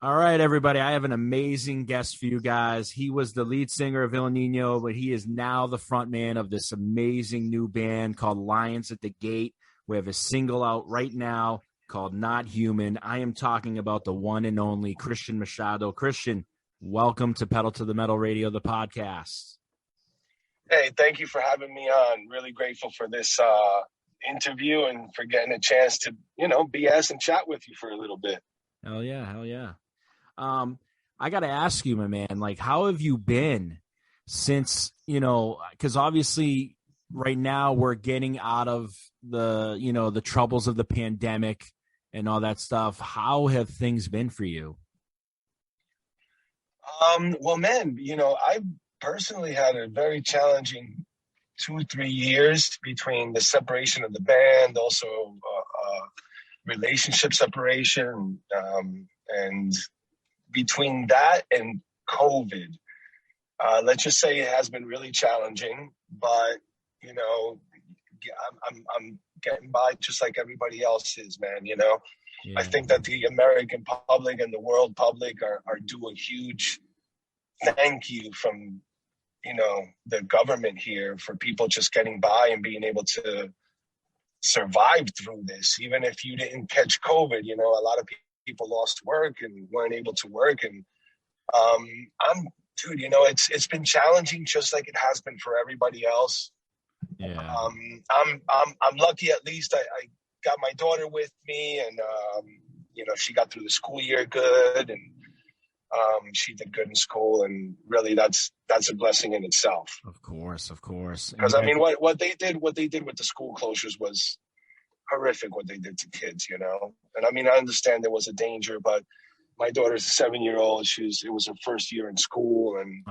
All right, everybody. I have an amazing guest for you guys. He was the lead singer of Ill Nino, but he is now the front man of this amazing new band called Lions at the Gate. We have a single out right now called Not Human. I am talking about the one and only Cristian Machado. Cristian, welcome to Pedal to the Metal Radio, the podcast. Hey, thank you for having me on. Really grateful for this interview and for getting a chance to, BS and chat with you for a little bit. Hell yeah, hell yeah. I got to ask you, my man, like, how have you been since, because obviously right now we're getting out of the troubles of the pandemic and all that stuff. How have things been for you? Well, man, I personally had a very challenging 2-3 years between the separation of the band, also relationship separation, and between that and COVID, let's just say it has been really challenging, but, I'm getting by just like everybody else is, man, Yeah. I think that the American public and the world public are due a huge thank you from, the government here for people just getting by and being able to survive through this. Even if you didn't catch COVID, a lot of people lost work and weren't able to work. And it's been challenging just like it has been for everybody else. Yeah. I'm lucky, at least I got my daughter with me, and she got through the school year good, and she did good in school, and really that's a blessing in itself. Of course. Because what they did with the school closures was horrific, what they did to kids, And I understand there was a danger, but my daughter's a 7-year-old. It was her first year in school, and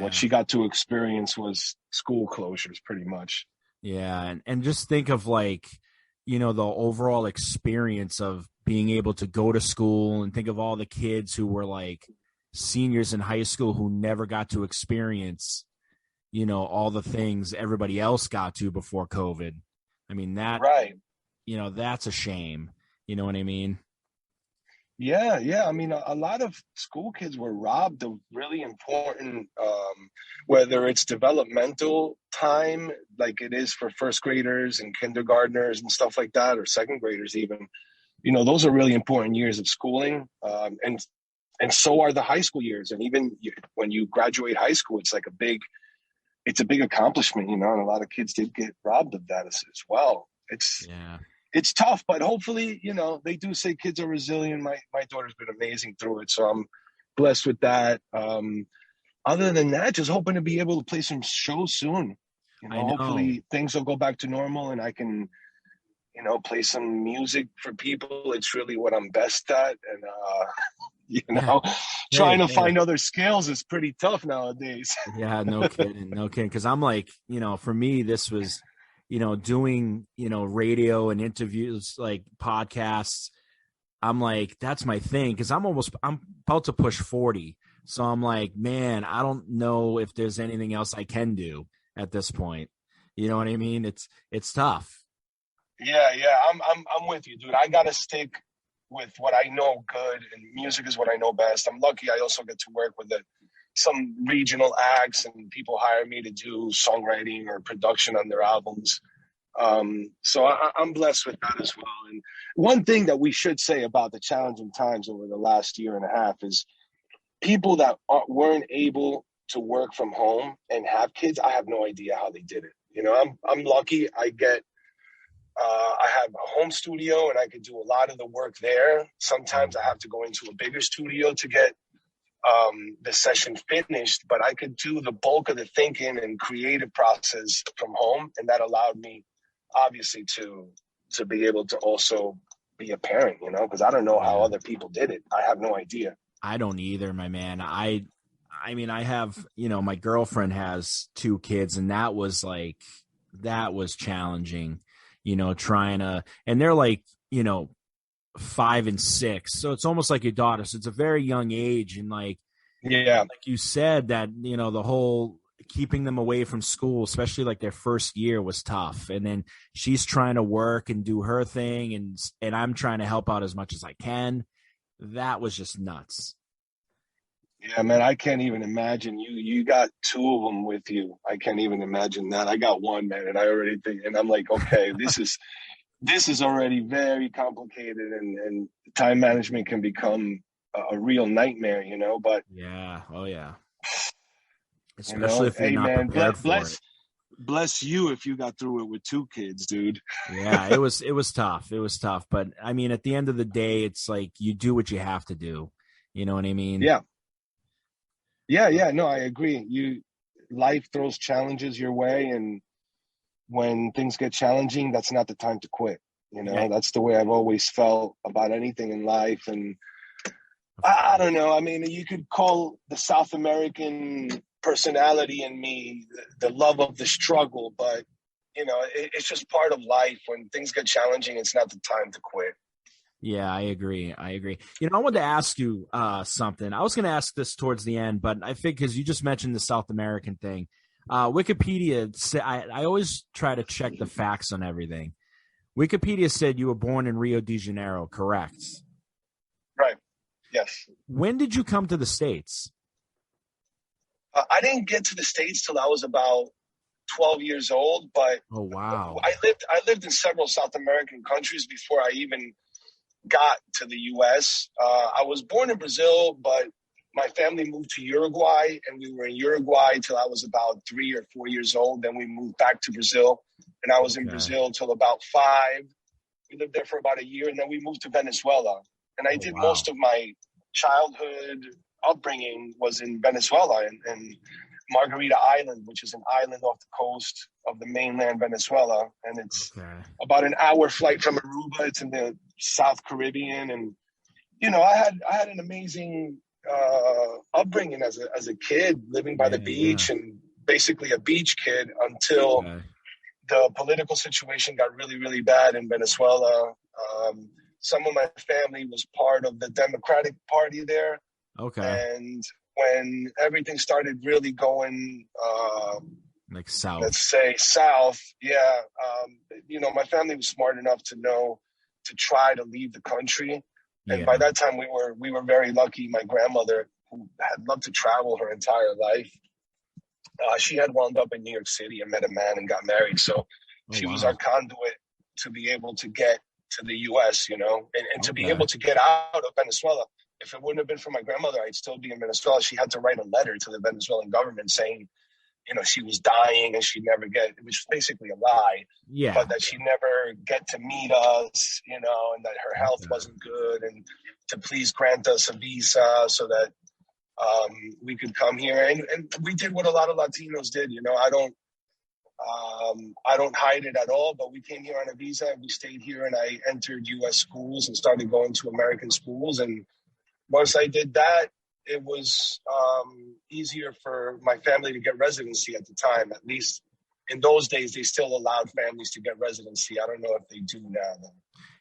what she got to experience was school closures pretty much. Yeah, and just think of the overall experience of being able to go to school, and think of all the kids who were like seniors in high school who never got to experience, all the things everybody else got to before COVID. I mean, that, right. That's a shame. You know what I mean? Yeah. I mean, a lot of school kids were robbed of really important, whether it's developmental time, like it is for first graders and kindergartners and stuff like that, or second graders even. Those are really important years of schooling, and so are the high school years. And even when you graduate high school, it's a big accomplishment, and a lot of kids did get robbed of that as well. It's tough, but hopefully, they do say kids are resilient. My daughter's been amazing through it, so I'm blessed with that. Other than that, just hoping to be able to play some shows soon. Hopefully things will go back to normal and I can, play some music for people. It's really what I'm best at. And, trying to find other skills is pretty tough nowadays. Yeah, no kidding. Because I'm like, for me, this was, doing, radio and interviews, like podcasts. I'm like, that's my thing. Cause I'm about to push 40. So I'm like, man, I don't know if there's anything else I can do at this point. You know what I mean? It's tough. Yeah. I'm with you, dude. I got to stick with what I know good, and music is what I know best. I'm lucky I also get to work with some regional acts, and people hire me to do songwriting or production on their albums. So I'm blessed with that as well. And one thing that we should say about the challenging times over the last year and a half is people that weren't able to work from home and have kids. I have no idea how they did it. I'm lucky. I have a home studio and I could do a lot of the work there. Sometimes I have to go into a bigger studio to get the session finished, but I could do the bulk of the thinking and creative process from home. And that allowed me, obviously, to be able to also be a parent, because I don't know how other people did it. I have no idea. I don't either, my man. I mean, I have, my girlfriend has 2 kids, and that was challenging, trying to, and they're like, 5 and 6. So it's almost like your daughter. So it's a very young age. And like you said that, the whole keeping them away from school, especially like their first year, was tough. And then she's trying to work and do her thing. And I'm trying to help out as much as I can. that was just nuts. Yeah, man, I can't even imagine. You got two of them with you. I can't even imagine that. I got one, man, and I already think, and I'm like, okay, this is already very complicated, and time management can become a real nightmare, But Yeah. Oh yeah. Especially you know, if you're hey, not man, prepared for it. bless you if you got through it with two kids, dude. Yeah, it was tough. It was tough, but I mean, at the end of the day, it's like you do what you have to do. You know what I mean? Yeah, yeah. No, I agree. Life throws challenges your way, and when things get challenging, that's not the time to quit. Yeah, That's the way I've always felt about anything in life. And of I course. don't know. I mean, you could call the South American personality in me the love of the struggle, but it's just part of life. When things get challenging, it's not the time to quit. Yeah, I agree. I agree. I wanted to ask you something. I was going to ask this towards the end, but I think because you just mentioned the South American thing, Wikipedia. I always try to check the facts on everything. Wikipedia said you were born in Rio de Janeiro, correct? Right. Yes. When did you come to the States? I didn't get to the States till I was about 12 years old, but Oh wow. I lived in several South American countries before I even got to the U.S. I was born in Brazil, but my family moved to Uruguay, and we were in Uruguay till I was about 3 or 4 years old. Then we moved back to Brazil, and I was in Okay. Brazil till about 5. We lived there for about a year, and then we moved to Venezuela. And I Oh did wow. most of my childhood upbringing was in Venezuela and Margarita Island, which is an island off the coast of the mainland Venezuela, and it's Okay. about an hour flight from Aruba. It's in the South Caribbean, and I had an amazing upbringing as a kid, living by the Yeah. Yeah. beach and basically a beach kid until Okay. the political situation got really, really bad in Venezuela. Um, some of my family was part of the Democratic Party there, Okay. and when everything started really going, Like South. let's say south, yeah, my family was smart enough to know to try to leave the country. And by Yeah. that time, we were very lucky. My grandmother, who had loved to travel her entire life, she had wound up in New York City and met a man and got married. So Oh she was our wow. conduit to be able to get to the U.S., and to be Okay. able to get out of Venezuela. If it wouldn't have been for my grandmother, I'd still be in Venezuela. She had to write a letter to the Venezuelan government saying, she was dying and she'd never get, it was basically a lie, Yeah. but that she'd never get to meet us, and that her health Okay. wasn't good, and to please grant us a visa so that we could come here. And we did what a lot of Latinos did. I don't hide it at all, but we came here on a visa and we stayed here, and I entered U.S. schools and started going to American schools. And once I did that, it was easier for my family to get residency at the time. At least in those days, they still allowed families to get residency. I don't know if they do now, though.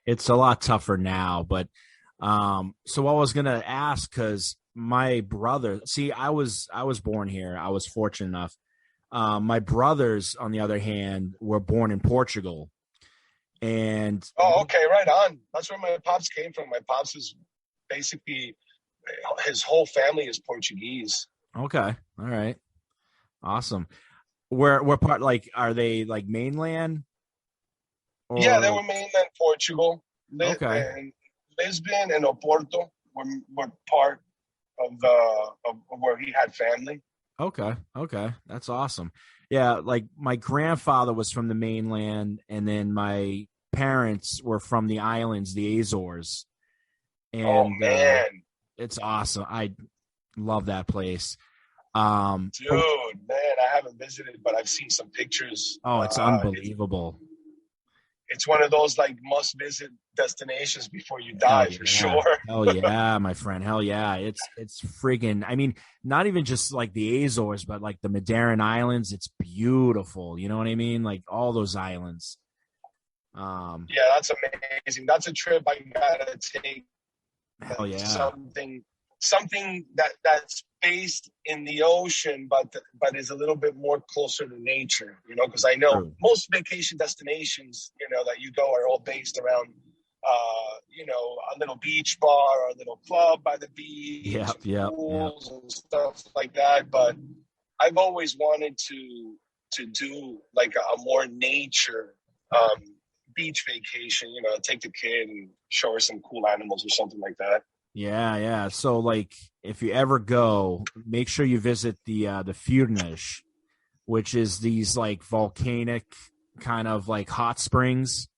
It's a lot tougher now, but so I was gonna ask because my brother, see, I was born here. I was fortunate enough. My brothers, on the other hand, were born in Portugal, and Oh, okay, right on. That's where my pops came from. My pops is basically, his whole family is Portuguese. okay, all right, awesome. Where part, like, are they like mainland Yeah, they or were mainland Portugal. okay, And Lisbon and Oporto were part of where he had family. okay, that's awesome. Yeah, like my grandfather was from the mainland, and then my parents were from the islands, the Azores, Oh and man, it's awesome. I love that place. dude, But man, I haven't visited, but I've seen some pictures. oh, it's unbelievable. It's one of those like must visit destinations before you Hell die for yeah. sure. Hell yeah, my friend. Hell yeah. It's friggin', I mean, not even just like the Azores, but like the Madeiran Islands. It's beautiful. You know what I mean? Like all those islands. Um, Yeah, that's amazing. That's a trip I gotta take. hell yeah. Something that's based in the ocean, but is a little bit more closer to nature. Because I know True. most vacation destinations, that you go are all based around a little beach bar or a little club by the beach, Yeah. pools and stuff like that. But I've always wanted to do like a more nature beach vacation, take the kid and show her some cool animals or something like that. Yeah. So like if you ever go, make sure you visit the Furnas, which is these like volcanic kind of like hot springs.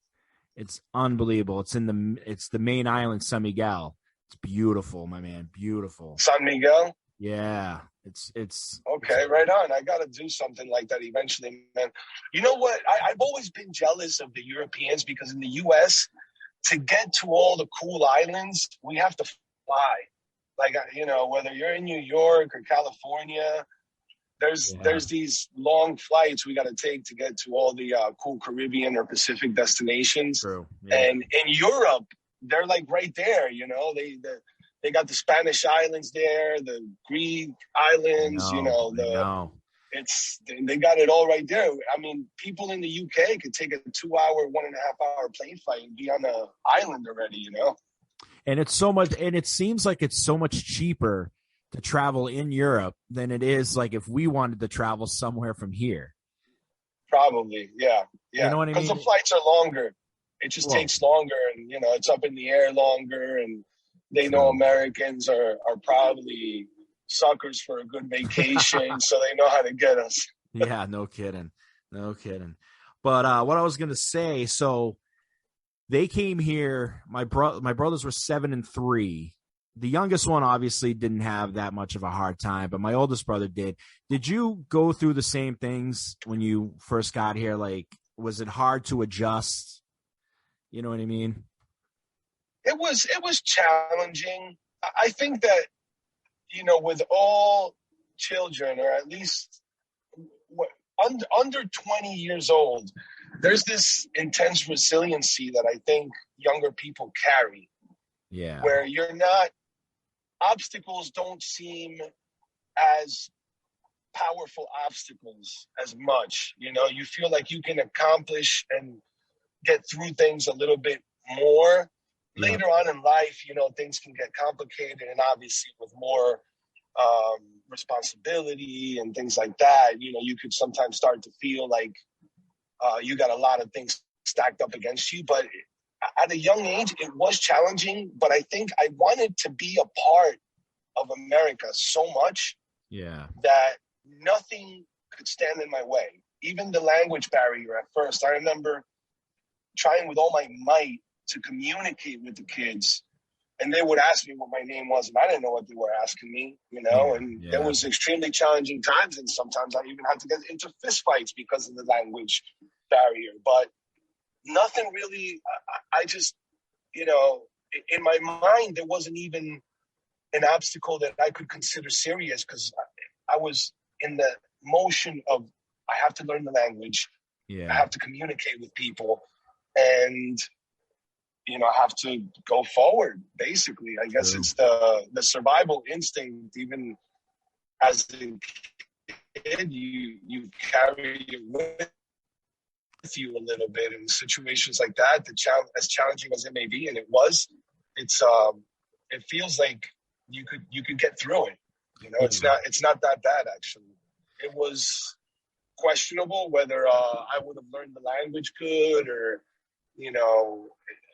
It's unbelievable. It's the main island, San Miguel. It's beautiful, my man. Beautiful. San Miguel? Yeah. It's okay, right on. I got to do something like that eventually, man. You know what? I've always been jealous of the Europeans because in the U.S., to get to all the cool islands, we have to fly. Like, whether you're in New York or California, there's these long flights we got to take to get to all the cool Caribbean or Pacific destinations. True. Yeah. And in Europe, they're like right there. They got the Spanish islands there, the Greek islands. They got it all right there. I mean, people in the UK could take a 2-hour, 1.5-hour plane flight and be on the island already. And it's so much, and it seems like it's so much cheaper to travel in Europe than it is like if we wanted to travel somewhere from here. Probably, yeah. You know what I mean? Because the flights are longer. It just takes longer, and it's up in the air longer, and they know Americans are probably suckers for a good vacation, so they know how to get us. Yeah, no kidding. But what I was gonna say, so they came here. My brothers were 7 and 3. The youngest one obviously didn't have that much of a hard time, but my oldest brother did. Did you go through the same things when you first got here? Like, was it hard to adjust? You know what I mean? It was challenging. I think that, with all children, or at least under 20 years old, there's this intense resiliency that I think younger people carry. Yeah. Where obstacles don't seem as powerful obstacles as much. You feel like you can accomplish and get through things a little bit more. Yeah. Later on in life, things can get complicated, and obviously with more responsibility and things like that, you could sometimes start to feel like you got a lot of things stacked up against you. But at a young age, it was challenging, but I think I wanted to be a part of America so much that nothing could stand in my way. Even the language barrier at first. I remember trying with all my might to communicate with the kids, and they would ask me what my name was, and I didn't know what they were asking me, and there was extremely challenging times, and sometimes I even had to get into fistfights because of the language barrier. But nothing really, I just, in my mind, there wasn't even an obstacle that I could consider serious, because I was in the motion of, I have to learn the language. I have to communicate with people, and, I have to go forward, basically. I guess it's the survival instinct. Even as a kid, you carry it with you a little bit in situations like that, as challenging as it may be, and it was, it feels like you could get through it. It's not that bad, actually. It was questionable whether I would have learned the language good, or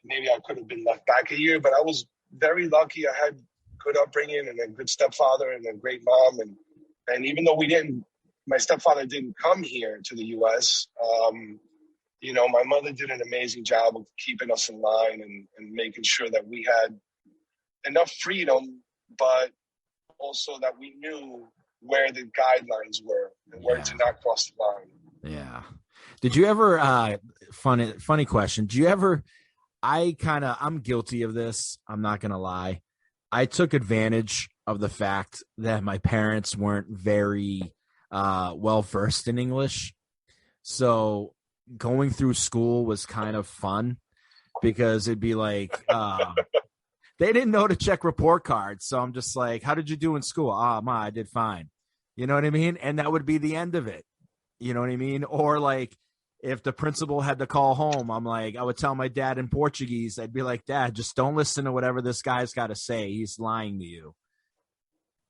maybe I could have been left back a year. But I was very lucky. I had good upbringing and a good stepfather and a great mom, and even though my stepfather didn't come here to the U.S. My mother did an amazing job of keeping us in line and making sure that we had enough freedom, but also that we knew where the guidelines were and where to not cross the line. Yeah. Did you ever, funny question. Do you ever, I'm guilty of this. I'm not going to lie. I took advantage of the fact that my parents weren't very well-versed in English. So going through school was kind of fun, because it'd be like, they didn't know to check report cards. So I'm just like, how did you do in school? Ma, I did fine. You know what I mean? And that would be the end of it. You know what I mean? Or like, if the principal had to call home, I'm like, I would tell my dad in Portuguese, I'd be like, Dad, just don't listen to whatever this guy's got to say. He's lying to you.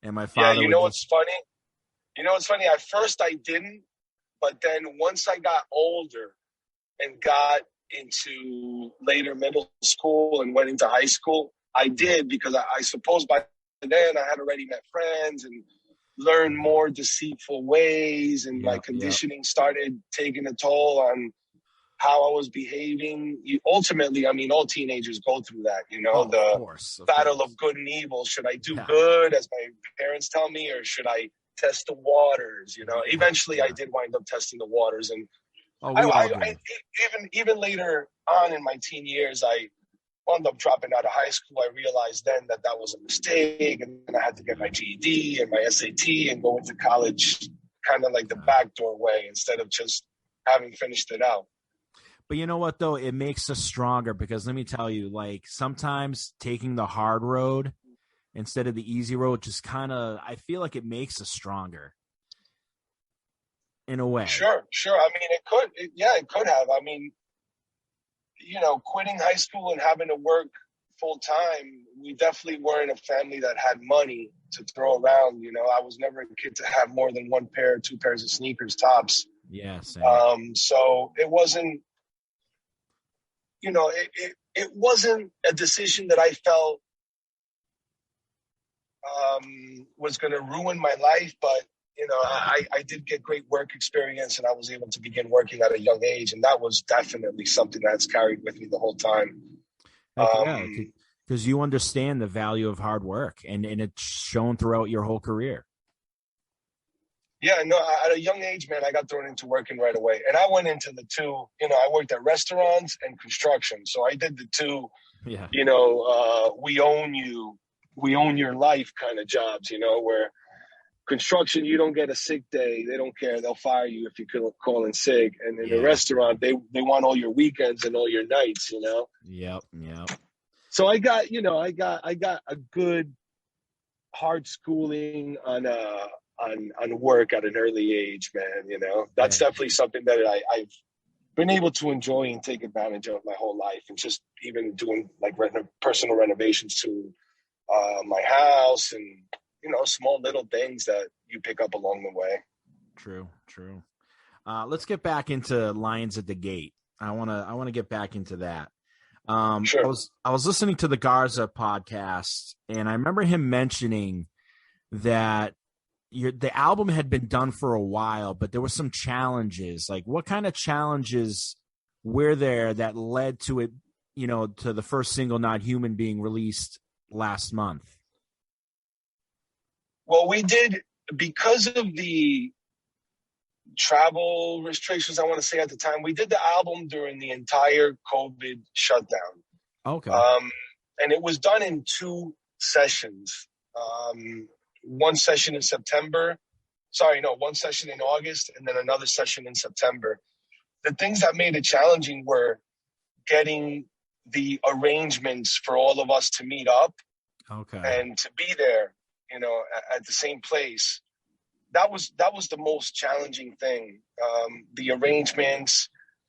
And my Yeah, father you would know just, what's funny? You know what's funny? At first I didn't, but then once I got older and got into later middle school and went into high school, I did, because I suppose by then I had already met friends and learned more deceitful ways, and my yeah, conditioning started taking a toll on how I was behaving. Ultimately, I mean, all teenagers go through that, oh, of the course, battle of good and evil. Should I do yeah, good, as my parents tell me, or should I test the waters? yeah, Eventually I yeah. did wind up testing the waters. And Oh, we all I do. even later on in my teen years, I wound up dropping out of high school. I realized then that that was a mistake, and then I had to get my GED and my SAT and go into college kind of like the backdoor way, instead of just having finished it out. But you know what, though? It makes us stronger, because let me tell you, like, sometimes taking the hard road instead of the easy road just kind of, I feel like it makes us stronger in a way. Sure. I mean, it could have. I mean, quitting high school and having to work full time, we definitely weren't a family that had money to throw around. I was never a kid to have more than one pair, two pairs of sneakers tops. Yeah, same. So it wasn't, it wasn't a decision that I felt was going to ruin my life, but I did get great work experience, and I was able to begin working at a young age, and that was definitely something that's carried with me the whole time. Heck yeah, because you understand the value of hard work, and it's shown throughout your whole career. Yeah, no, at a young age, man, I got thrown into working right away, and I went into the two. I worked at restaurants and construction, so I did the two. Yeah, We own your life kind of jobs. Where construction, you don't get a sick day. They don't care. They'll fire you if you call in sick. And in a yeah. restaurant, they want all your weekends and all your nights, Yep. So I got a good hard schooling on work at an early age, man. That's Heck definitely something that I've been able to enjoy and take advantage of my whole life, and just even doing like personal renovations to my house, and small little things that you pick up along the way. True. Let's get back into Lions at the Gate. I wanna get back into that. Sure. I was listening to the Garza podcast, and I remember him mentioning that the album had been done for a while, but there were some challenges. Like, what kind of challenges were there that led to it? To the first single, "Not Human," being released last month. Well, we did, because of the travel restrictions, I want to say at the time, we did the album during the entire COVID shutdown. Okay. And it was done in two sessions. One session in September. One session in August, and then another session in September. The things that made it challenging were getting the arrangements for all of us to meet up. Okay. And to be there, at the same place. That was the most challenging thing. The arrangements,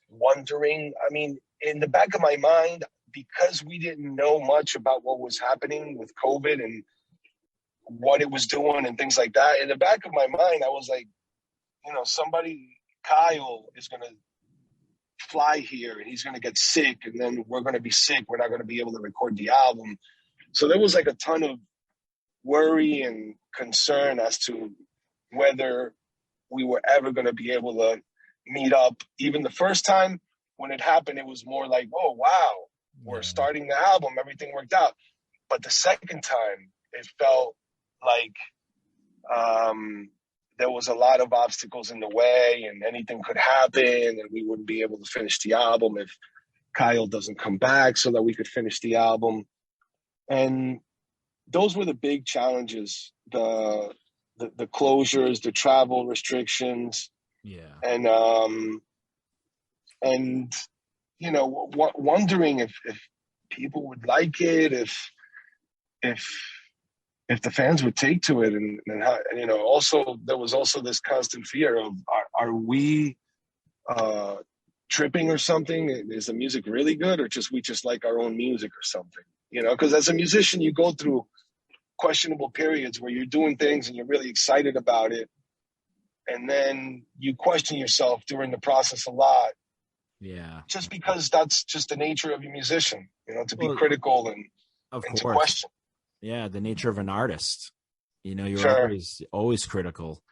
wondering. I mean, in the back of my mind, because we didn't know much about what was happening with COVID and what it was doing and things like that, in the back of my mind, I was like, Kyle is going to fly here and he's going to get sick, and then we're going to be sick. We're not going to be able to record the album. So there was like a ton of worry and concern as to whether we were ever going to be able to meet up. Even the first time when it happened, it was more like, oh, wow, we're starting the album. Everything worked out. But the second time, it felt like there was a lot of obstacles in the way, and anything could happen, and we wouldn't be able to finish the album if Kyle doesn't come back so that we could finish the album. And those were the big challenges, the closures, the travel restrictions. Yeah. And wondering if people would like it, if the fans would take to it, and how, also there was also this constant fear of, are we tripping or something? Is the music really good, or just we just like our own music or something? You know, because as a musician, you go through questionable periods where you're doing things and you're really excited about it, and then you question yourself during the process a lot. Yeah. Just because that's just the nature of a musician, you know, to be Well, critical of and to course. question. Yeah, the nature of an artist. You know, you're Sure. always critical.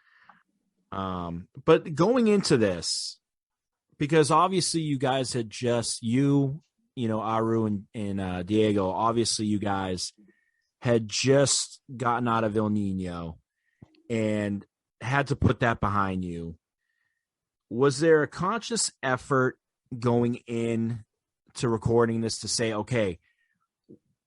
But going into this, because obviously you guys had just you know, Aru and Diego, obviously you guys had just gotten out of Ill Nino and had to put that behind you. Was there a conscious effort going in to recording this to say, okay,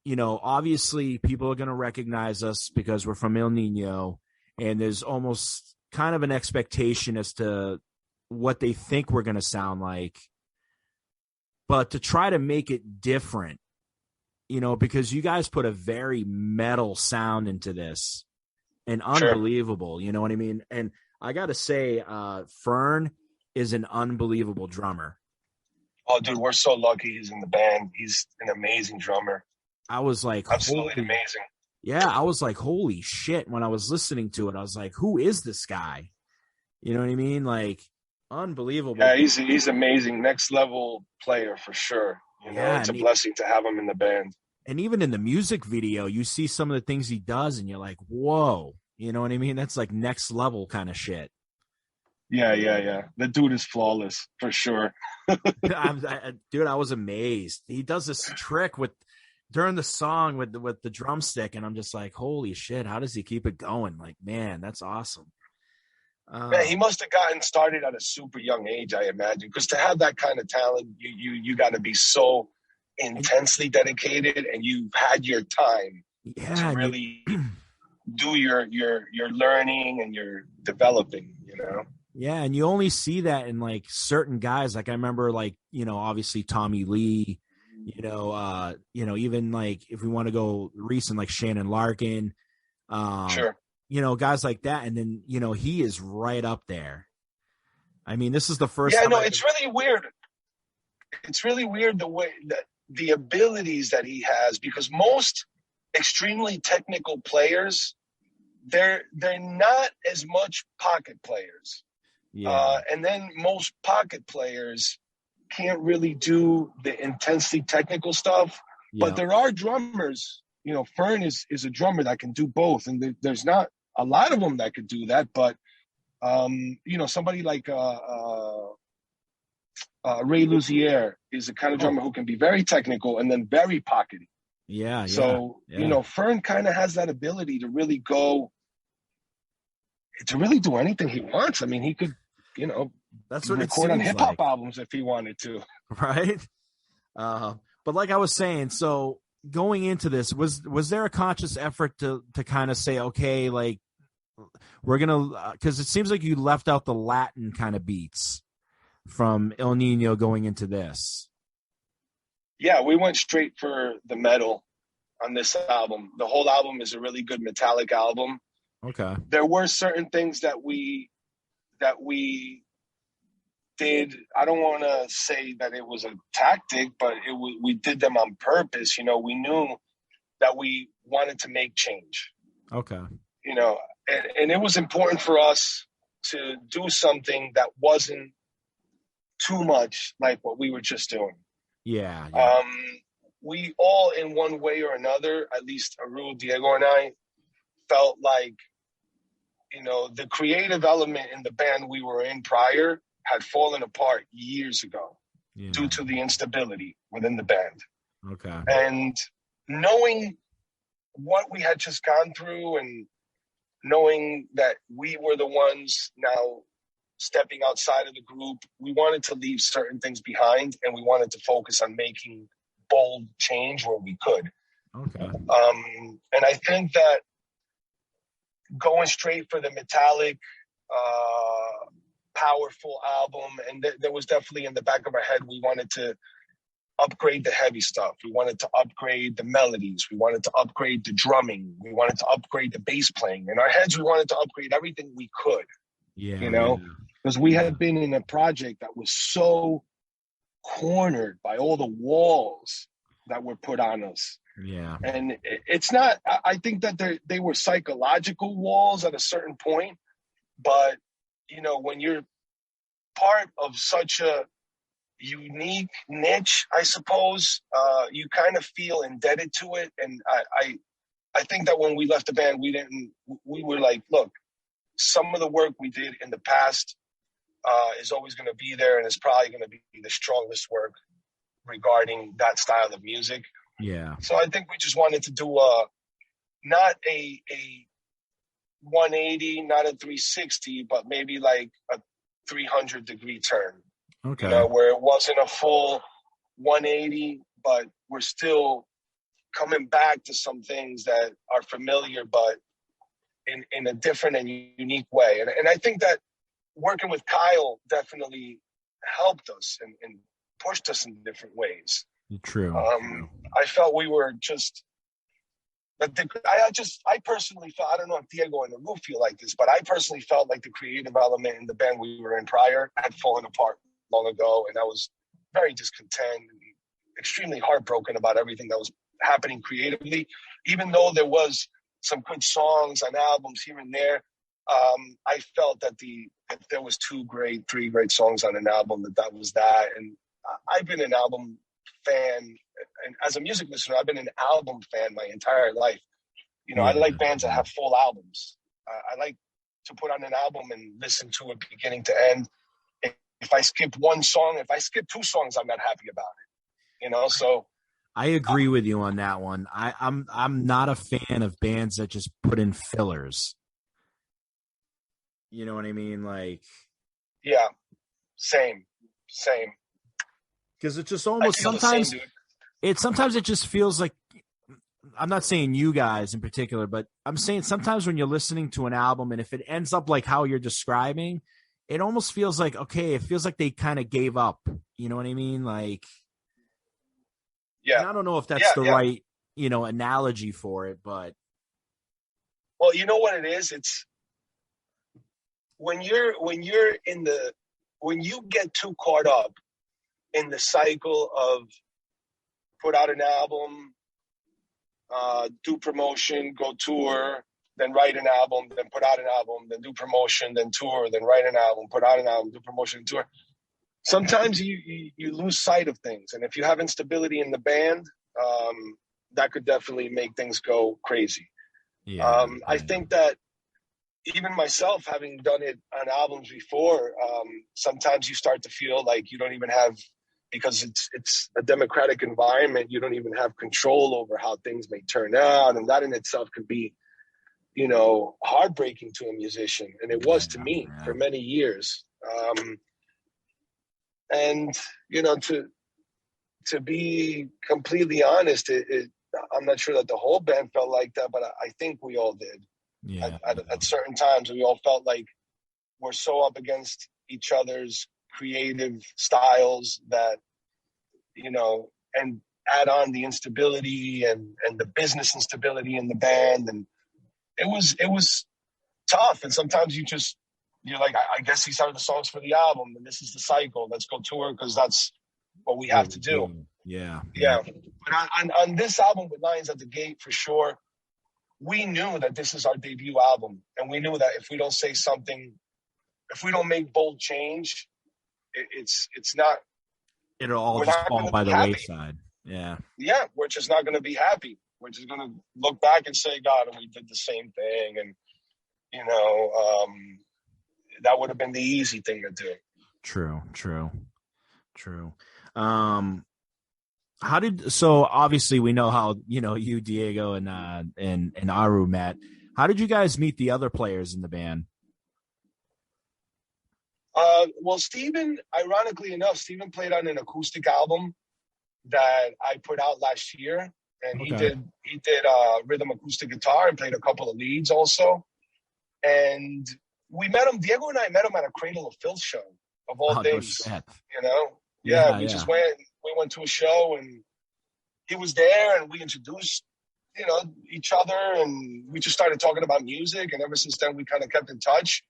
you know, obviously people are going to recognize us because we're from Ill Nino, and there's almost kind of an expectation as to what they think we're going to sound like, but to try to make it different, you know, because you guys put a very metal sound into this and Sure. unbelievable, you know what I mean? And I got to say, Fern is an unbelievable drummer. Oh, dude, we're so lucky he's in the band. He's an amazing drummer. I was like, Absolutely holy, amazing. yeah, I was like, holy shit. When I was listening to it, I was like, who is this guy? You know what I mean? Like, unbelievable. Yeah, he's amazing. Next level player for sure. You know, Yeah. it's a blessing to have him in the band. And even in the music video, you see some of the things he does, and you're like, whoa. You know what I mean? That's like next level kind of shit. Yeah, yeah, yeah. The dude is flawless for sure. Dude, I was amazed. He does this trick with during the song with the drumstick, and I'm just like, holy shit, how does he keep it going? Like, man, that's awesome. Man, he must have gotten started at a super young age, I imagine, because to have that kind of talent, you got to be so intensely dedicated, and you've had your time to Yeah, and really do your learning and your developing. You know. yeah, and you only see that in like certain guys. Like I remember, like, you know, obviously Tommy Lee. You know, even like if we want to go recent, like Shannon Larkin. Sure. You know, guys like that, and then you know he is right up there. I mean, this is the first Yeah, time. no, it's really weird. It's really weird the way that the abilities that he has, because most extremely technical players, they're not as much pocket players. Yeah, And then most pocket players can't really do the intensely technical stuff. But yeah. there are drummers, you know, Fern is a drummer that can do both. And there's not a lot of them that could do that. But, you know, somebody like Ray Luzier is a kind of Oh, drummer who can be very technical and then very pockety. yeah, yeah, So, you yeah. know, Fern kind of has that ability to really go, to really do anything he wants. I mean, he could, you know, That's what it record on seems hip hop like, albums if he wanted to. right? But like I was saying, so going into this, was there a conscious effort to kind of say, okay, like we're gonna, because it seems like you left out the Latin kind of beats from El Nino going into this. Yeah, we went straight for the metal on this album. The whole album is a really good metallic album. Okay. There were certain things that we did. I don't want to say that it was a tactic, but we did them on purpose. You know, we knew that we wanted to make change. Okay. You know, and it was important for us to do something that wasn't too much like what we were just doing. Yeah. Yeah. Um, we all, in one way or another, at least Aru, Diego, and I, felt like, you know, the creative element in the band we were in prior had fallen apart years ago due Yeah. to the instability within the band. Okay. And knowing what we had just gone through, and knowing that we were the ones now stepping outside of the group, we wanted to leave certain things behind, and we wanted to focus on making bold change where we could. Okay. And I think that going straight for the metallic, powerful album, and there was definitely in the back of our head, we wanted to upgrade the heavy stuff. We wanted to upgrade the melodies. We wanted to upgrade the drumming. We wanted to upgrade the bass playing. In our heads, we wanted to upgrade everything we could, Yeah. you know, Yeah. because we Yeah. had been in a project that was so cornered by all the walls that were put on us. Yeah. And it's not, I think that they were psychological walls at a certain point, but when you're part of such a unique niche, I suppose, you kind of feel indebted to it. And I think that when we left the band, we were like, look, some of the work we did in the past is always going to be there, and it's probably going to be the strongest work regarding that style of music. Yeah. So I think we just wanted to do not a 180, not a 360, but maybe like a 300-degree turn. Okay. Where it wasn't a full 180, but we're still coming back to some things that are familiar, but in a different and unique way. And I think that working with Kyle definitely helped us and pushed us in different ways. True. I felt we were just, I personally felt, I don't know if Diego and the Roof feel like this, but I personally felt like the creative element in the band we were in prior had fallen apart long ago. And I was very discontent and extremely heartbroken about everything that was happening creatively, even though there was some good songs on albums here and there. I felt that if there was 3 great songs on an album, that was that. And I've been an album fan, and as a music listener, I've been an album fan my entire life. I like bands that have full albums. I like to put on an album and listen to it beginning to end. If I skip one song, if I skip 2 songs, I'm not happy about it. So I agree with you on that one. I'm not a fan of bands that just put in fillers. You know what I mean? Like, yeah, same. Because it just almost sometimes it just feels like, I'm not saying you guys in particular, but I'm saying sometimes when you're listening to an album and if it ends up like how you're describing, it almost feels like, okay, it feels like they kind of gave up. You know what I mean? Like, yeah, I don't know if that's the right, analogy for it, but. Well, you know what it is? It's when you get too caught up in the cycle of put out an album, do promotion, go tour, then write an album, then put out an album, then do promotion, then tour, then write an album, put out an album, do promotion, tour. Sometimes you lose sight of things. And if you have instability in the band, that could definitely make things go crazy. Yeah. I think that even myself, having done it on albums before, sometimes you start to feel like you don't even have, because it's a democratic environment, you don't even have control over how things may turn out. And that in itself could be, heartbreaking to a musician. And it was to me for many years. And, to be completely honest, I'm not sure that the whole band felt like that, but I think we all did. Yeah. At certain times, we all felt like we're so up against each other's creative styles that, and add on the instability and the business instability in the band. And it was tough. And sometimes you're like, I guess these are the songs for the album and this is the cycle. Let's go tour because that's what we have to do. Yeah. But on this album with Lions at the Gate, for sure, we knew that this is our debut album. And we knew that if we don't say something, if we don't make bold change, it's not. It'll all just fall by the wayside. Yeah. Yeah, we're just not going to be happy. We're just going to look back and say, God, we did the same thing. And, that would have been the easy thing to do. True. So obviously we know how, you, Diego, and Aru met. How did you guys meet the other players in the band? Well, Steven, ironically enough, Steven played on an acoustic album that I put out last year. And he did rhythm acoustic guitar and played a couple of leads also. And we met him, Diego and I met him at a Cradle of Filth show, of all things. No, we went to a show and he was there and we introduced, each other, and we just started talking about music. And ever since then, we kind of kept in touch.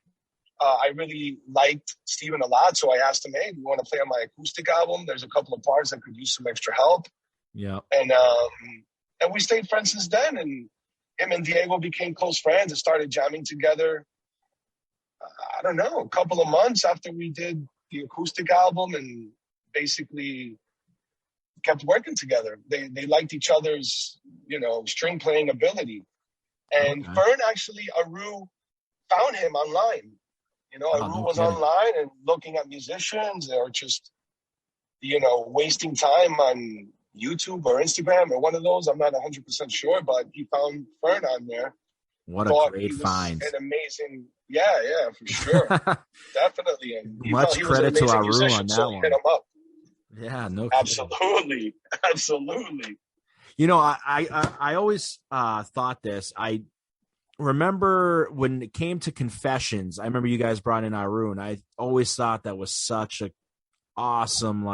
I really liked Steven a lot, so I asked him, "Hey, do you want to play on my acoustic album? There's a couple of parts that could use some extra help." Yeah. And we stayed friends since then. And him and Diego became close friends and started jamming together. I don't know, a couple of months after we did the acoustic album, and basically kept working together. They liked each other's, string playing ability. And Fern actually, Aru found him online. Aru was online and looking at musicians or just, wasting time on YouTube or Instagram or one of those. I'm not 100% sure, but he found Fern on there. What a great find. An amazing, yeah, for sure. Definitely. And much credit to Aru on that one. Hit him up. Yeah, no kidding. Absolutely. I always thought this. I remember when it came to Confessions, I remember you guys brought in Aru, and I always thought that was such a awesome,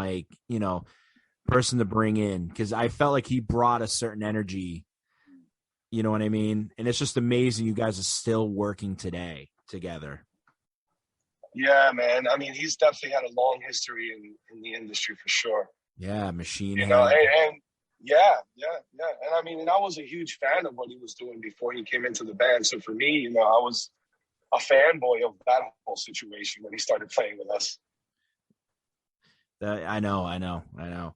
person to bring in, because I felt like he brought a certain energy. You know what I mean? And it's just amazing you guys are still working today together. Yeah, man. I mean, he's definitely had a long history in the industry for sure. Yeah, Machine. And yeah. And I mean, I was a huge fan of what he was doing before he came into the band. So for me, I was a fanboy of that whole situation when he started playing with us. I know.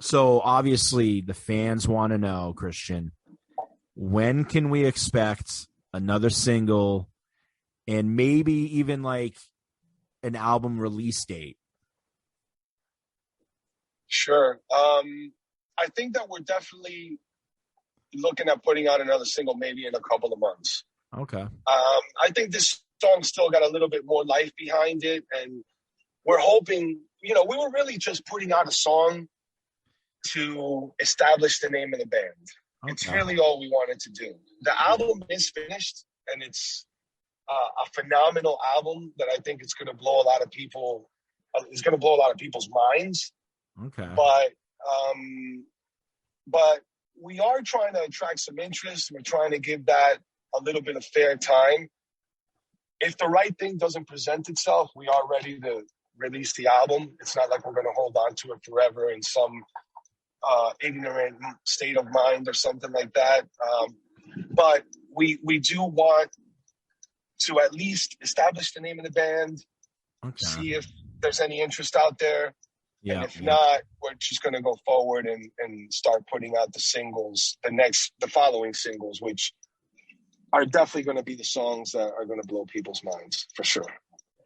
So obviously the fans want to know, Cristian, when can we expect another single and maybe even an album release date? Sure. I think that we're definitely looking at putting out another single maybe in a couple of months. Okay. I think this song still got a little bit more life behind it, and we're hoping, we were really just putting out a song to establish the name of the band. Okay. It's really all we wanted to do. The album is finished, and it's a phenomenal album that I think it's going to blow a lot of people. It's going to blow a lot of people's minds. Okay. But we are trying to attract some interest. We're trying to give that a little bit of fair time. If the right thing doesn't present itself, we are ready to release the album. It's not like we're going to hold on to it forever in some ignorant state of mind or something like that. But we do want to at least establish the name of the band, see if there's any interest out there. Yeah, and if not, we're just going to go forward and start putting out the singles, the following singles, which are definitely going to be the songs that are going to blow people's minds for sure.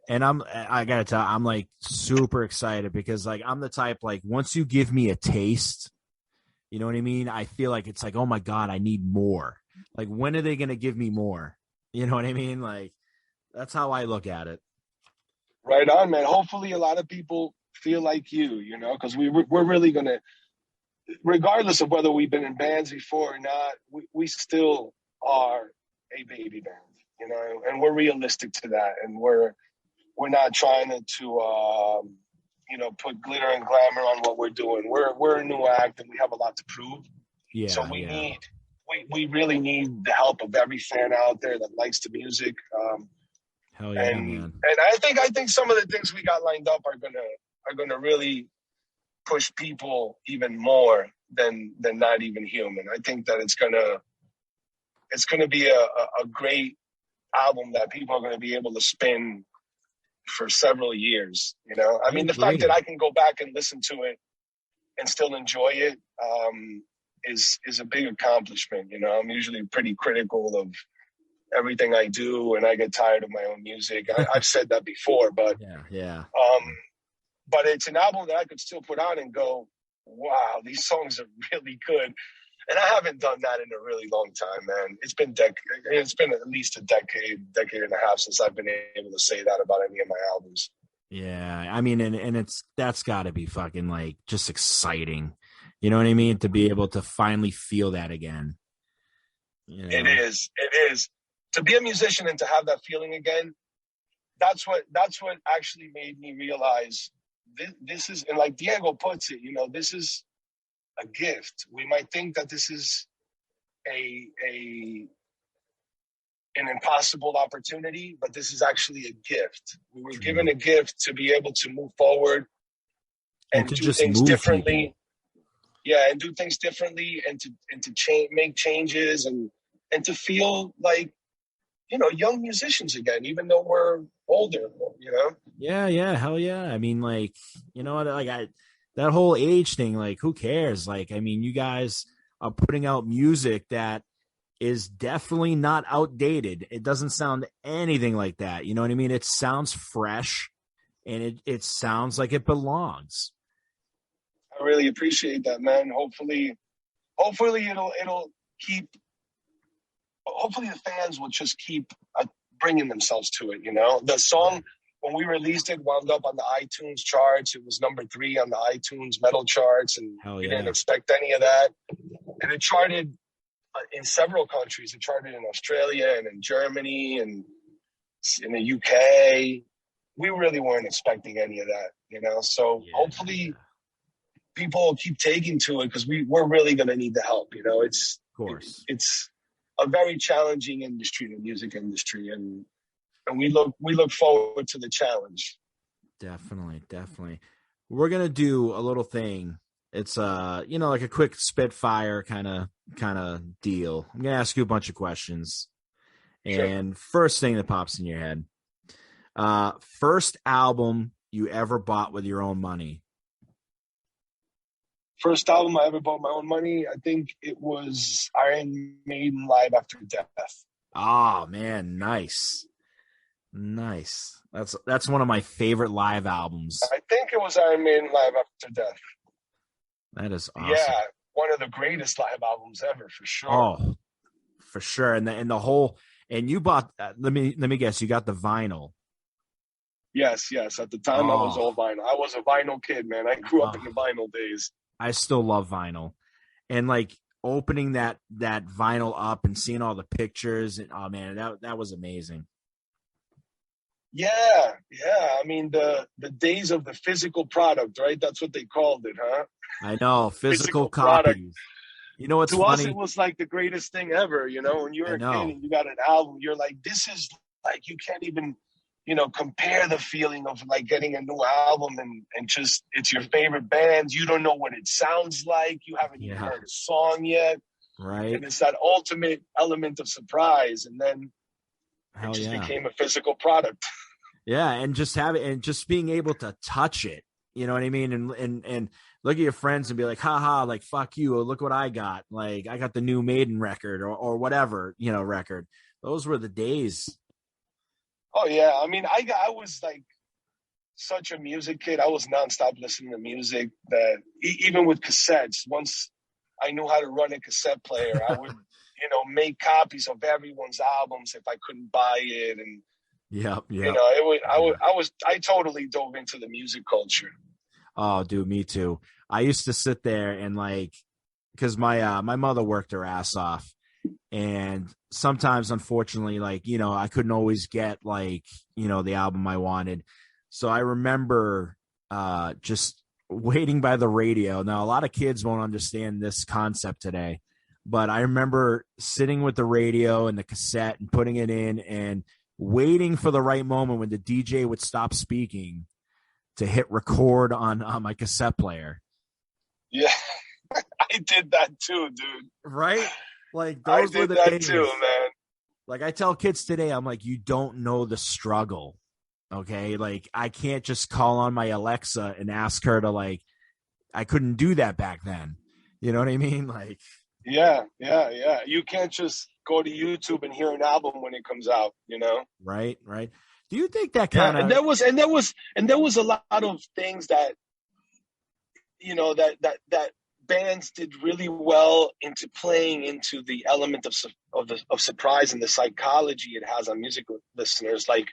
And I got to tell, I'm super excited because I'm the type, once you give me a taste, you know what I mean? I feel like it's oh my God, I need more. When are they going to give me more? You know what I mean? That's how I look at it. Right on, man. Hopefully a lot of people feel like you, because we're really going to, regardless of whether we've been in bands before or not, we still are a baby band, and we're realistic to that. And we're not trying to put glitter and glamour on what we're doing. We're a new act and we have a lot to prove. Yeah. So we really need the help of every fan out there that likes the music. Hell yeah, man. And I think some of the things we got lined up are gonna really push people even more than Not Even Human. I think that it's gonna be a great album that people are gonna be able to spin for several years. I mean, the fact that I can go back and listen to it and still enjoy it is a big accomplishment. I'm usually pretty critical of everything I do, and I get tired of my own music. I've said that before, but yeah. But it's an album that I could still put on and go, wow, these songs are really good. And I haven't done that in a really long time, man. It's been at least a decade and a half since I've been able to say that about any of my albums. Yeah, I mean, and that's got to be fucking just exciting. You know what I mean? To be able to finally feel that again. It is. To be a musician and to have that feeling again, that's what actually made me realize this is, and like Diego puts it, this is a gift. We might think that this is a an impossible opportunity, but this is actually a gift. We were given True. a gift to be able to move forward And and to do just things move people. differently. Yeah, and do things differently, and to change, make changes, and to feel like, young musicians again, even though we're older. Yeah, yeah, hell yeah. I mean, like, you know what, like that whole age thing, like, who cares? Like, I mean, you guys are putting out music that is definitely not outdated. It doesn't sound anything like that. You know what I mean? It sounds fresh and it sounds like it belongs. I really appreciate that, man. Hopefully it'll keep. Hopefully the fans will just keep bringing themselves to it. The song, when we released it, wound up on the iTunes charts. It was number 3 on the iTunes metal charts, and Hell we didn't yeah. expect any of that. And it charted in several countries. It charted in Australia and in Germany and in the UK. We really weren't expecting any of that. So Yeah. hopefully people keep taking to it, because we're really going to need the help. Of course. It's a very challenging industry, the music industry, and we look forward to the challenge. Definitely, definitely. We're gonna do a little thing. It's like a quick spitfire kind of deal. I'm gonna ask you a bunch of questions. Sure. And first thing that pops in your head. First album you ever bought with your own money. First album I ever bought my own money, I think it was Iron Maiden Live After Death. Oh man, nice. Nice. That's one of my favorite live albums. I think it was Iron Maiden Live After Death. That is awesome. Yeah, one of the greatest live albums ever, for sure. Oh, for sure. And the whole, and you bought, let me guess, you got the vinyl. Yes. At the time, I was Oh, all vinyl. I was a vinyl kid, man. I grew up in oh, the vinyl days. I still love vinyl. And like opening that vinyl up and seeing all the pictures, and oh man, that was amazing. Yeah. I mean, the days of the physical product, right? That's what they called it, huh? I know, physical Physical product. copies. You know what's To us, it funny? was like the greatest thing ever. When you I were a kid know. and you got an album, you're like, this is like, you can't even, compare the feeling of like getting a new album, and just, it's your favorite band. You don't know what it sounds like. You haven't even Yeah. heard a song yet. Right. And it's that ultimate element of surprise. And then it Hell just yeah. became a physical product. Yeah. And just have it and just being able to touch it. You know what I mean? And look at your friends and be like, haha, like fuck you. Look what I got. Like I got the new Maiden record or whatever, record. Those were the days. Oh yeah. I mean, I was like such a music kid. I was nonstop listening to music, that even with cassettes, once I knew how to run a cassette player, I would, make copies of everyone's albums if I couldn't buy it. And, Yep. Yep. it would, Yeah. I totally dove into the music culture. Oh, dude, me too. I used to sit there and like, because my mother worked her ass off, and sometimes, unfortunately, like I couldn't always get like the album I wanted. So I remember just waiting by the radio. Now a lot of kids won't understand this concept today, but I remember sitting with the radio and the cassette and putting it in and waiting for the right moment when the DJ would stop speaking to hit record on my cassette player. Yeah, I did that too, dude. Right? Like I those were did the that days. too, man. Like I tell kids today, I'm like, you don't know the struggle. Okay. Like I can't just call on my Alexa and ask her to like, I couldn't do that back then. You know what I mean? Like, Yeah. You can't just go to YouTube and hear an album when it comes out. right. Do you think that Yeah, kind and of, there was a lot of things that that bands did really well into playing into the element of surprise and the psychology it has on music listeners, like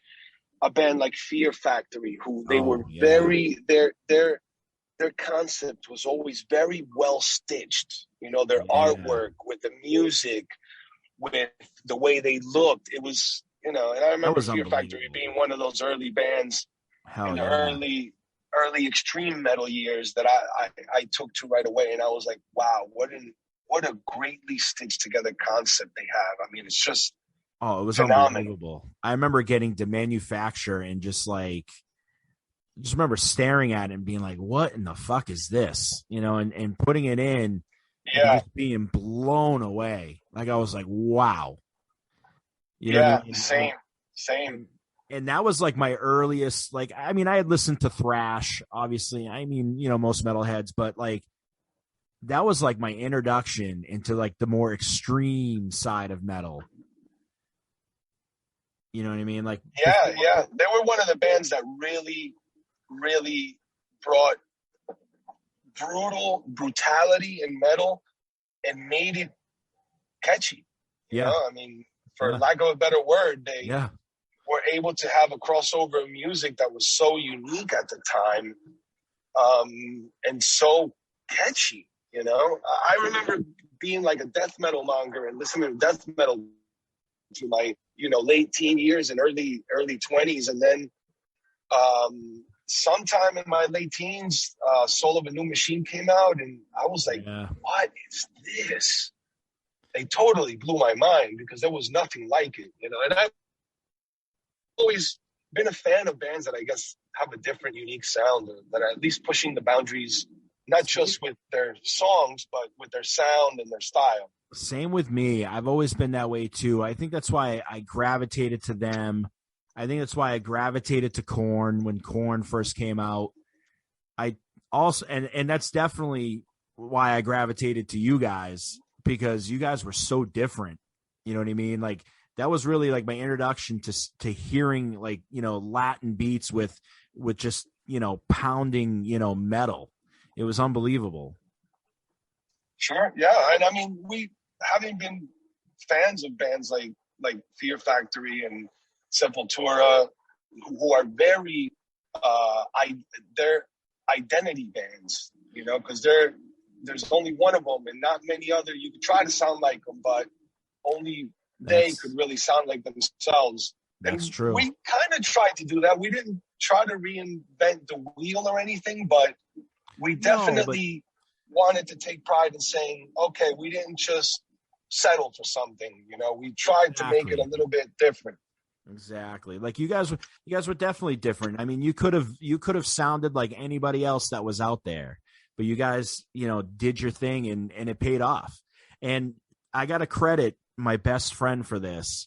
a band like Fear Factory, who they were oh yeah. very their concept was always very well stitched. Their Yeah. artwork with the music, with the way they looked, it was, and I That remember was Fear Factory unbelievable. being one of those early bands in Hell the yeah. early extreme metal years that I took to right away, and I was like, wow, what a greatly stitched together concept they have. I mean, it's just Oh, it was phenomenal. unbelievable. I remember getting to manufacture and just remember staring at it and being like, what in the fuck is this? And putting it in and Yeah, just being blown away. Like I was like, wow. You know what I yeah, mean? same, same. And and that was like my earliest, like, I mean, I had listened to thrash, obviously. I mean, most metalheads, but like that was like my introduction into like the more extreme side of metal. You know what I mean? Like Yeah, before. yeah. They were one of the bands that really, really brought brutality in metal and made it catchy. Yeah. I mean, for Yeah. lack of a better word, they Yeah. were able to have a crossover of music that was so unique at the time, and so catchy. I remember being like a death metal monger and listening to death metal to my late teen years and early 20s, and then sometime in my late teens, Soul of a New Machine came out, and I was like, Yeah. what is this? They totally blew my mind because there was nothing like it. And I've always been a fan of bands that I guess have a different, unique sound, that are at least pushing the boundaries, not just with their songs, but with their sound and their style. Same with me. I've always been that way too. I think that's why I gravitated to them. I think that's why I gravitated to Korn when Korn first came out. I also and that's definitely why I gravitated to you guys, because you guys were so different. You know what I mean? Like that was really like my introduction to hearing like, Latin beats with just, pounding, metal. It was unbelievable. Sure, yeah, and I mean, we having been fans of bands like Fear Factory and Sepultura, who are very they're identity bands, because there's only one of them and not many other. You could try to sound like them, but only they could That's really sound like themselves. that's And true. we kind of tried to do that. We didn't try to reinvent the wheel or anything, but we No, but definitely wanted to take pride in saying, okay, we didn't just settle for something. We tried to make it a exactly. little bit different. Exactly. Like you guys were definitely different. I mean, you could have sounded like anybody else that was out there, but you guys, did your thing and it paid off. And I got to credit my best friend for this,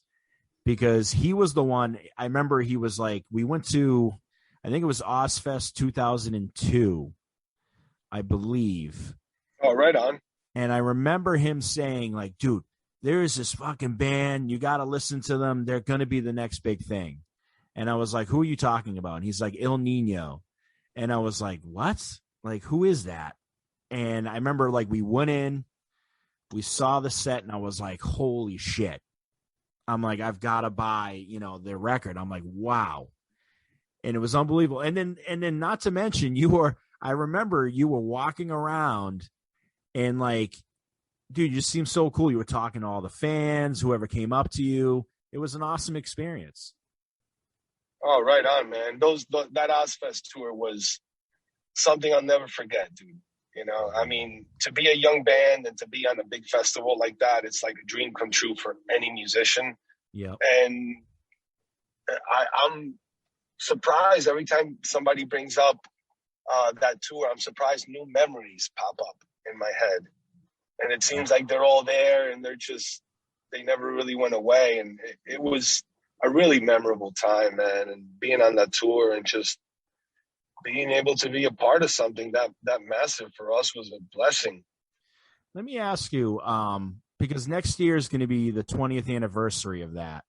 because he was the one. I remember he was like, we went to, I think it was Ozfest 2002, I believe. Oh, right on. And I remember him saying, like, dude, there is this fucking band. You got to listen to them. They're going to be the next big thing. And I was like, who are you talking about? And he's like, Ill Nino. And I was like, what? Like, who is that? And I remember, like, we went in, we saw the set, and I was like, holy shit. I'm like, I've got to buy, their record. I'm like, wow. And it was unbelievable. And then not to mention, I remember you were walking around and like, dude, you just seemed so cool. You were talking to all the fans, whoever came up to you. It was an awesome experience. Oh, right on, man. That Ozfest tour was something I'll never forget, dude. I mean, to be a young band and to be on a big festival like that, it's like a dream come true for any musician. Yep. And I'm surprised every time somebody brings up that tour. I'm surprised new memories pop up in my head, and it seems like they're all there, and they never really went away. And it was a really memorable time, man. And being on that tour and just being able to be a part of something that massive for us was a blessing. Let me ask you, because next year is going to be the 20th anniversary of that.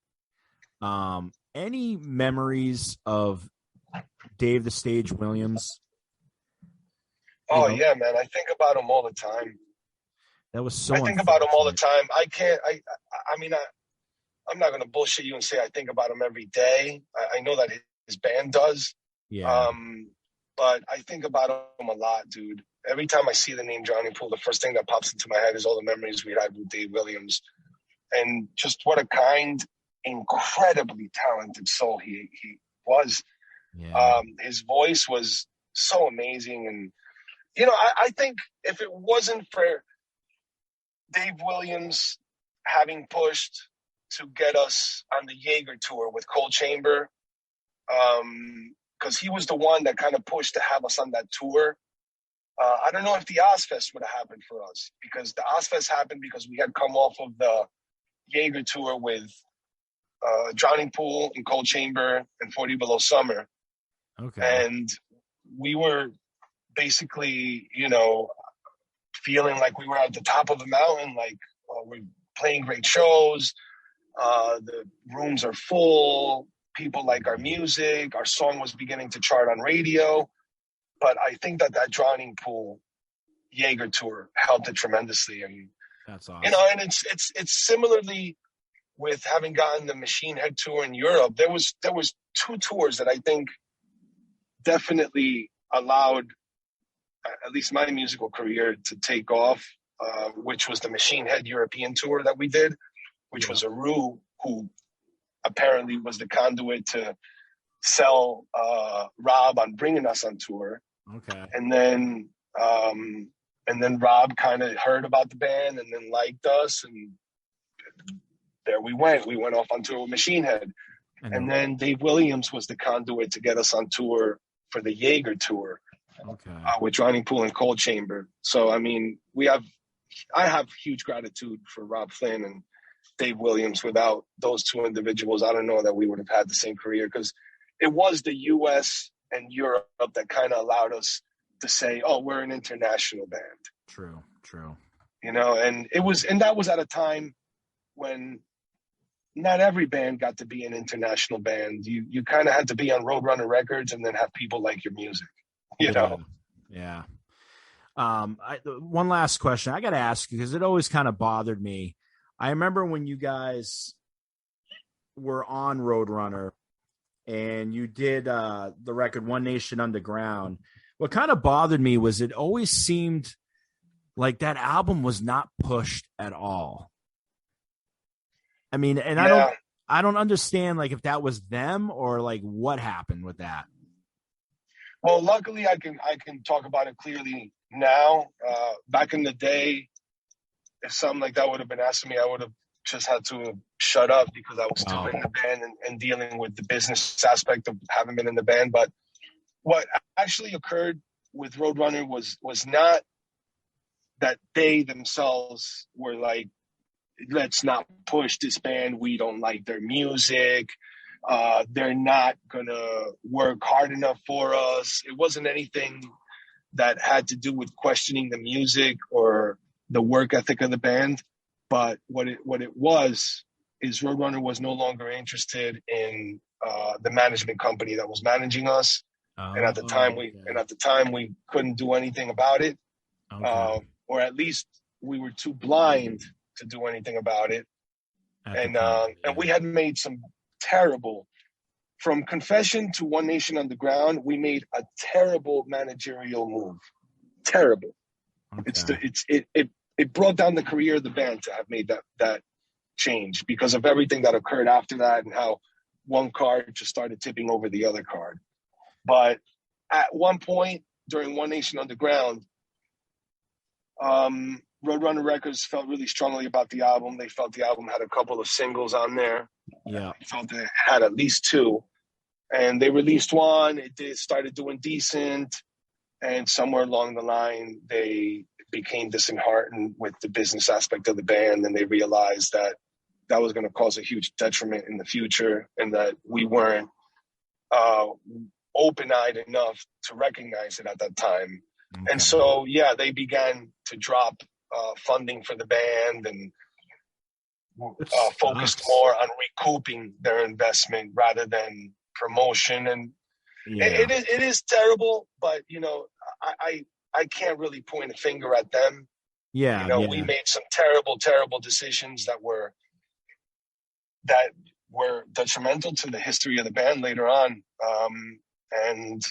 Any memories of Dave the Stage Williams? Oh yeah, man. I think about them all the time. That was so I think about them all the unfortunate. time. I can't. I mean, I'm not gonna bullshit you and say I think about him every day. I know that his band does, Yeah. um, but I think about him a lot, dude. Every time I see the name Johnny Poole, the first thing that pops into my head is all the memories we had with Dave Williams, and just what a kind, incredibly talented soul he was. Yeah. His voice was so amazing, and I think if it wasn't for Dave Williams having pushed to get us on the Jaeger tour with Cold Chamber, because he was the one that kind of pushed to have us on that tour. I don't know if the Ozfest would have happened for us, because the Ozfest happened because we had come off of the Jaeger tour with Drowning Pool and Cold Chamber and 40 Below Summer. Okay. And we were basically, feeling like we were at the top of the mountain, like we're playing great shows. The rooms are full. People like our music. Our song was beginning to chart on radio. But I think that Drowning Pool Jaeger tour helped it tremendously. And that's awesome. And it's similarly with having gotten the Machine Head tour in Europe. There was two tours that I think definitely allowed at least my musical career to take off, which was the Machine Head European tour that we did, which was Aru, who apparently was the conduit to sell Rob on bringing us on tour. Okay. And then Rob kind of heard about the band and then liked us, and there we went. We went off on tour with Machine Head. And then Dave Williams was the conduit to get us on tour for the Jaeger tour. Okay. With Drowning Pool and Cold Chamber. So, I mean, I have huge gratitude for Rob Flynn and Dave Williams. Without those two individuals, I don't know that we would have had the same career, because it was the US and Europe that kind of allowed us to say, oh, we're an international band. True. And that was at a time when not every band got to be an international band. You kind of had to be on Roadrunner Records and then have people like your music. Yeah. One last question I got to ask you, because it always kind of bothered me. I remember when you guys were on Roadrunner and you did the record One Nation Underground. What kind of bothered me was it always seemed like that album was not pushed at all. I mean, and I don't understand, like, if that was them or like what happened with that. Well, luckily I can talk about it clearly now. Back in the day, if something like that would have been asked of me, I would have just had to shut up, because I was still in the band and dealing with the business aspect of having been in the band. But what actually occurred with Roadrunner was not that they themselves were like, let's not push this band. We don't like their music. They're not going to work hard enough for us. It wasn't anything that had to do with questioning the music or the work ethic of the band. But what it was is Roadrunner was no longer interested in the management company that was managing us. And at the time we couldn't do anything about it. Or at least we were too blind to do anything about it. And we had made some terrible, from Confession to One Nation Underground, we made a terrible managerial move. Terrible. Okay. It brought down the career of the band to have made that change, because of everything that occurred after that and how one card just started tipping over the other card. But at one point during One Nation Underground, Roadrunner Records felt really strongly about the album. They felt the album had a couple of singles on there. Yeah. They felt it had at least two. And they released one. It started doing decent. And somewhere along the line, they became disheartened with the business aspect of the band. And they realized that was going to cause a huge detriment in the future, and that we weren't open-eyed enough to recognize it at that time. Okay. And so, they began to drop funding for the band and focused more on recouping their investment rather than promotion. And it is terrible, but I can't really point a finger at them. We made some terrible decisions that were detrimental to the history of the band later on, and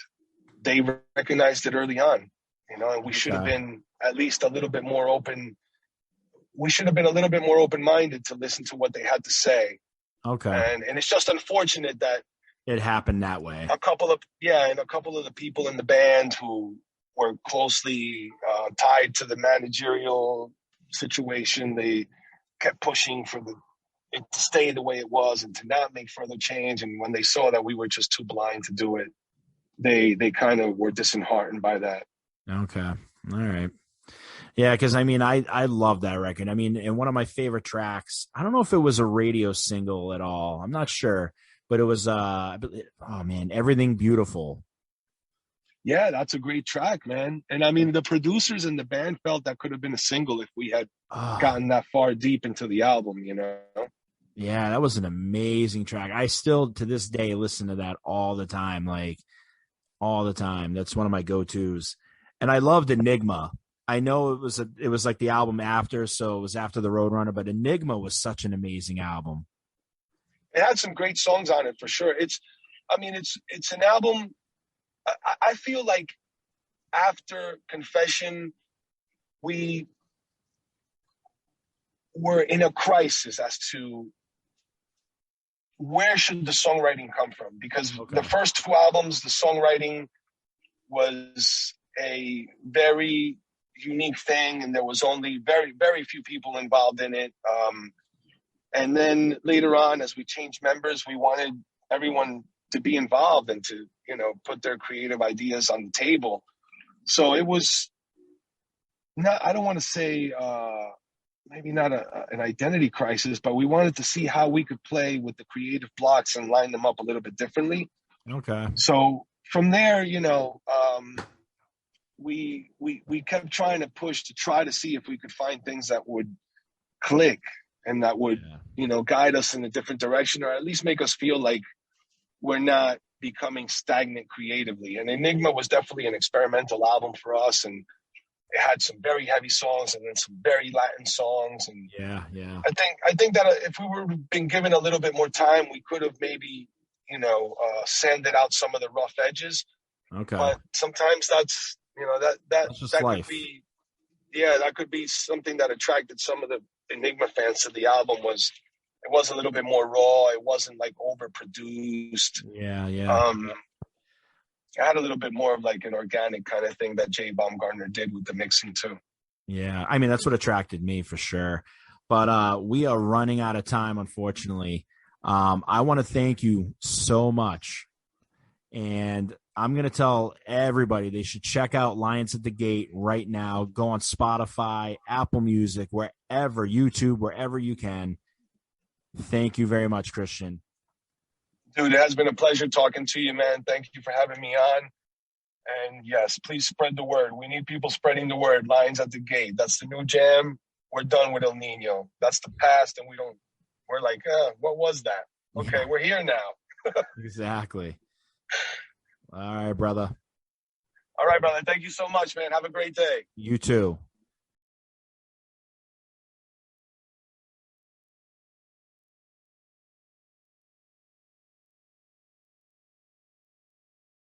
they recognized it early on. And we should have been at least a little bit more open. We should have been a little bit more open-minded to listen to what they had to say. Okay. And it's just unfortunate that it happened that way. A couple of the people in the band who were closely tied to the managerial situation, they kept pushing for it to stay the way it was and to not make further change. And when they saw that we were just too blind to do it, they kind of were disheartened by that. Okay. All right. Yeah, because I mean, I love that record. I mean, and one of my favorite tracks. I don't know if it was a radio single at all. I'm not sure, but it was. Oh man, Everything Beautiful. Yeah, that's a great track, man. And I mean, the producers and the band felt that could have been a single if we had gotten that far deep into the album, you know? Yeah, that was an amazing track. I still, to this day, listen to that all the time, like all the time. That's one of my go-tos. And I loved Enigma. I know it was like the album after, so it was after the Roadrunner, but Enigma was such an amazing album. It had some great songs on it for sure. It's an album. I feel like after Confession, we were in a crisis as to where should the songwriting come from? Because the first two albums, the songwriting was a very unique thing, and there was only very, very few people involved in it. And then later on, as we changed members, we wanted everyone to be involved and to, you know, put their creative ideas on the table. So it was not, I don't want to say maybe not an identity crisis, but we wanted to see how we could play with the creative blocks and line them up a little bit differently. Okay. So from there, you know, we kept trying to push to try to see if we could find things that would click and that would, you know, guide us in a different direction, or at least make us feel like we're not becoming stagnant creatively. And Enigma was definitely an experimental album for us, and it had some very heavy songs and then some very Latin songs. And yeah. I think that if we were been given a little bit more time, we could have maybe, you know, sanded out some of the rough edges. Okay. But sometimes that's, you know, that life. could be, that could be something that attracted some of the Enigma fans to the album. Was it was a little bit more raw. It wasn't like overproduced. Yeah. It had a little bit more of like an organic kind of thing that Jay Baumgartner did with the mixing too. Yeah, I mean, that's what attracted me for sure. But we are running out of time, unfortunately. I want to thank you so much. And I'm going to tell everybody they should check out Lions at the Gate right now. Go on Spotify, Apple Music, wherever, YouTube, wherever you can. Thank you very much, Cristian. Dude, it has been a pleasure talking to you, man. Thank you for having me on. And yes, please spread the word. We need people spreading the word. Lions at the Gate. That's the new jam. We're done with Ill Nino. That's the past, and we're like, what was that? Okay, We're here now. Exactly. All right, brother. All right, brother. Thank you so much, man. Have a great day. You too.